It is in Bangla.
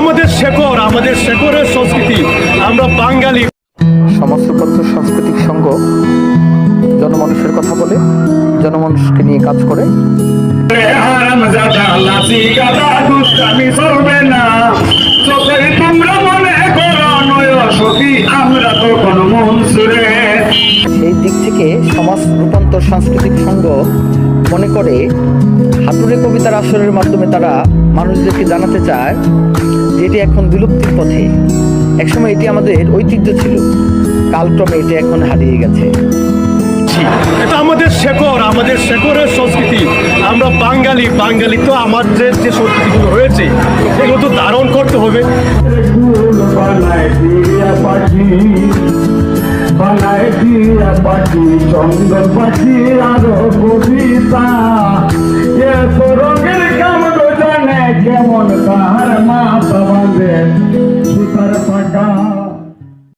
আমাদের শেকড়, আমাদের শেকড়ের সংস্কৃতি। আমরা বাঙালি। সমাজসুপত্র সাংস্কৃতিক সংঘ জনমানুষের কথা বলে, জনমানুষকে নিয়ে কাজ করে। সেই দিক থেকে সমাজ রূপান্তর সাংস্কৃতিক সংঘ মনে করে হাতুড়ে কবিতার আসরের মাধ্যমে তারা মানুষদেরকে জানাতে চায় যে এটি এখন বিলুপ্তির পথে। একসময় এটি আমাদের ঐতিহ্য ছিল, কালক্রমে এটি এখন হারিয়ে গেছে। এটা আমাদের শেকড়, আমাদের শেকড়ের সংস্কৃতি। আমরা বাঙালি। বাঙালি তো আমাদের যে সংস্কৃতিগুলো রয়েছে এগুলো তো ধারণ করতে হবে। চন্দন পাখি আরো কবিতা রঙের কামড় জানে কেমন তাহার মা